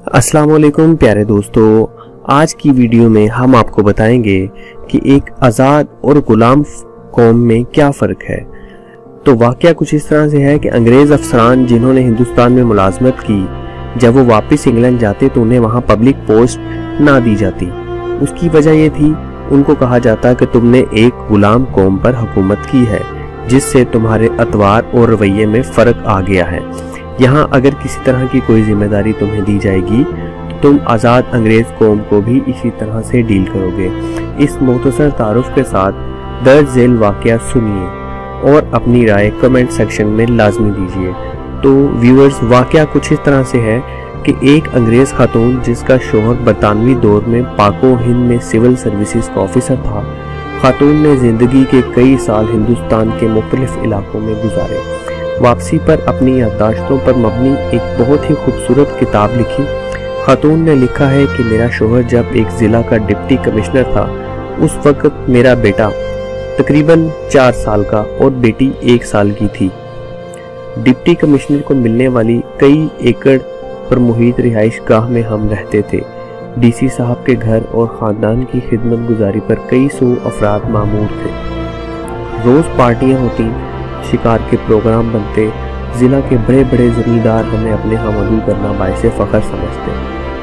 अस्सलाम वालेकुम प्यारे दोस्तों, आज की वीडियो में हम आपको बताएंगे कि एक आज़ाद और गुलाम कौम में क्या फ़र्क है। तो वाक़या कुछ इस तरह से है कि अंग्रेज़ अफसरान जिन्होंने हिंदुस्तान में मुलाजमत की, जब वो वापस इंग्लैंड जाते तो उन्हें वहाँ पब्लिक पोस्ट ना दी जाती। उसकी वजह ये थी, उनको कहा जाता कि तुमने एक गुलाम कौम पर हुकूमत की है, जिससे तुम्हारे अतवार और रवैये में फ़र्क आ गया है। यहाँ अगर किसी तरह की कोई जिम्मेदारी तुम्हें दी जाएगी तो तुम आज़ाद अंग्रेज़ कौम को भी इसी तरह से डील करोगे। इस मुख्तसर तारुफ के साथ दर्ज झेल वाक़या सुनिए और अपनी राय कमेंट सेक्शन में लाजमी दीजिए। तो व्यूअर्स, वाक़या कुछ इस तरह से है कि एक अंग्रेज़ खातून जिसका शोहर बरतानवी दौर में पाको हिंद में सिविल सर्विसेज का ऑफिसर था, खातून ने ज़िंदगी के कई साल हिंदुस्तान के मुख्तलिफ इलाकों में गुजारे। वापसी पर अपनी याददाश्तों पर मबनी एक बहुत ही खूबसूरत किताब लिखी। खातून ने लिखा है कि मेरा शोहर जब एक ज़िला का डिप्टी कमिश्नर था, उस वक्त मेरा बेटा तकरीबन 4 साल का और बेटी 1 साल की थी। डिप्टी कमिश्नर को मिलने वाली कई एकड़ पर मुहित रिहाइश गाह में हम रहते थे। डीसी साहब के घर और ख़ानदान की खिदमत गुजारी पर कई सौ अफराद मामूर थे। रोज़ पार्टियाँ होती, शिकार के प्रोग्राम बनते, ज़िला के बड़े बड़े ज़मींदार हमें अपने यहाँ मदऊ करना बाइसे फ़ख्र समझते।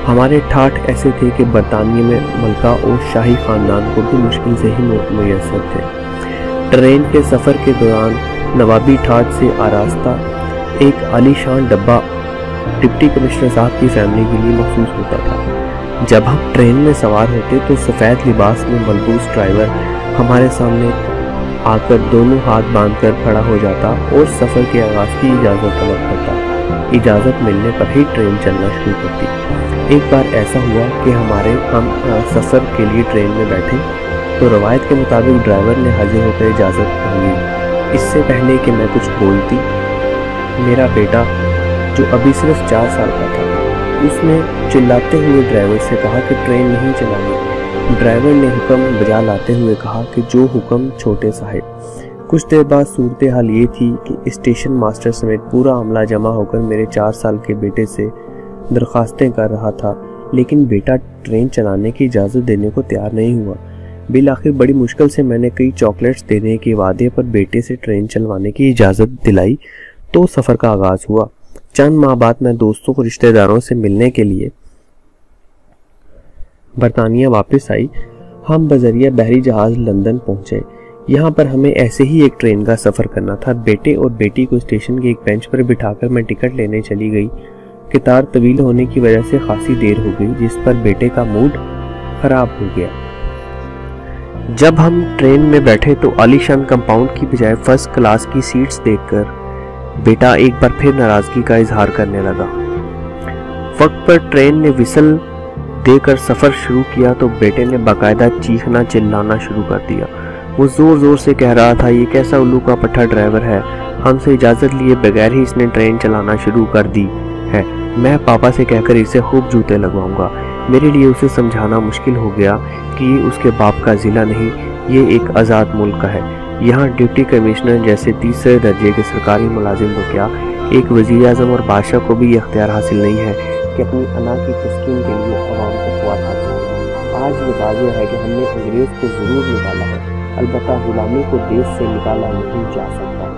हमारे ठाठ ऐसे थे कि बरतानिया में मलका और शाही ख़ानदान को भी मुश्किल से ही मुयस्सर थे। ट्रेन के सफ़र के दौरान नवाबी ठाठ से आरास्ता एक आलीशान डब्बा डिप्टी कमिश्नर साहब की फैमिली के लिए मखसूस होता था। जब हम ट्रेन में सवार होते तो सफ़ेद लिबास में मलबूस ड्राइवर हमारे सामने आकर दोनों हाथ बांधकर खड़ा हो जाता और सफ़र के आगाज़ की इजाज़त तलब करता। इजाज़त मिलने पर ही ट्रेन चलना शुरू करती। एक बार ऐसा हुआ कि हम सफ़र के लिए ट्रेन में बैठे तो रवायत के मुताबिक ड्राइवर ने हाजिर होकर इजाज़त मांगी। इससे पहले कि मैं कुछ बोलती, मेरा बेटा जो अभी सिर्फ 4 साल का था, उसने चिल्लाते हुए ड्राइवर से कहा कि ट्रेन नहीं चलानी। ड्राइवर ने हुक्म बजा लाते हुए कहा कि जो हुक्म छोटे साहिब। कुछ देर बाद सूरत हाल ये थी कि स्टेशन मास्टर समेत पूरा अमला जमा होकर मेरे 4 साल के बेटे से दरख्वास्तें कर रहा था, लेकिन बेटा ट्रेन चलाने की इजाज़त देने को तैयार नहीं हुआ। बिल आखिर बड़ी मुश्किल से मैंने कई चॉकलेट्स देने के वादे पर बेटे से ट्रेन चलवाने की इजाज़त दिलाई तो सफ़र का आगाज़ हुआ। चंद माह बाद मैं दोस्तों को रिश्तेदारों से मिलने के लिए बरतानिया वापस आई। हम बजरिया बहरी जहाज़ लंदन पहुंचे। यहाँ पर हमें ऐसे ही एक ट्रेन का सफ़र करना था। बेटे और बेटी को स्टेशन के एक बेंच पर बिठाकर मैं टिकट लेने चली गई। कतार तवील होने की वजह से खासी देर हो गई, जिस पर बेटे का मूड खराब हो गया। जब हम ट्रेन में बैठे तो आलीशान कंपाउंड की बजाय फर्स्ट क्लास की सीट्स देखकर बेटा एक बार फिर नाराज़गी का इजहार करने लगा। वक्त पर ट्रेन ने विसल देकर सफ़र शुरू किया तो बेटे ने बाकायदा चीखना चिल्लाना शुरू कर दिया। वो ज़ोर ज़ोर से कह रहा था, ये कैसा उल्लू का पट्टा ड्राइवर है, हमसे इजाज़त लिए बगैर ही इसने ट्रेन चलाना शुरू कर दी है। मैं पापा से कहकर इसे खूब जूते लगवाऊंगा। मेरे लिए उसे समझाना मुश्किल हो गया कि ये उसके बाप का ज़िला नहीं, ये एक आज़ाद मुल्क है। यहाँ डिप्टी कमिश्नर जैसे तीसरे दर्जे के सरकारी मुलाजिम तो क्या, एक वज़ीर आज़म और बादशाह को भी ये इख्तियार हासिल नहीं है कि अपनी अना की तस्कीन के लिए अवाम को ख्वाब हासिल करें। आज ये वाज़ेह है कि हमने अंग्रेज़ को ज़रूर निकाला है, अलबत्ता गुलामी को देश से निकाला नहीं जा सकता।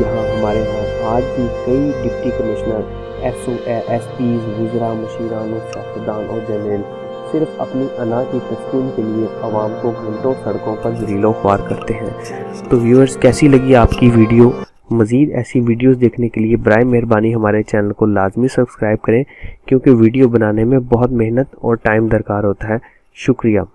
यहाँ हमारे यहाँ आज भी कई डिप्टी कमिश्नर, SPs, वज़रा, मुशीरान, सियासतदान और जनरल सिर्फ अपनी अना की तस्कीन के लिए अवाम को घंटों सड़कों पर ज़लीलो ख्वार करते हैं। तो व्यूअर्स, कैसी लगी आपकी वीडियो? मज़ीद ऐसी वीडियोस देखने के लिए बराए मेहरबानी हमारे चैनल को लाजमी सब्सक्राइब करें, क्योंकि वीडियो बनाने में बहुत मेहनत और टाइम दरकार होता है। शुक्रिया।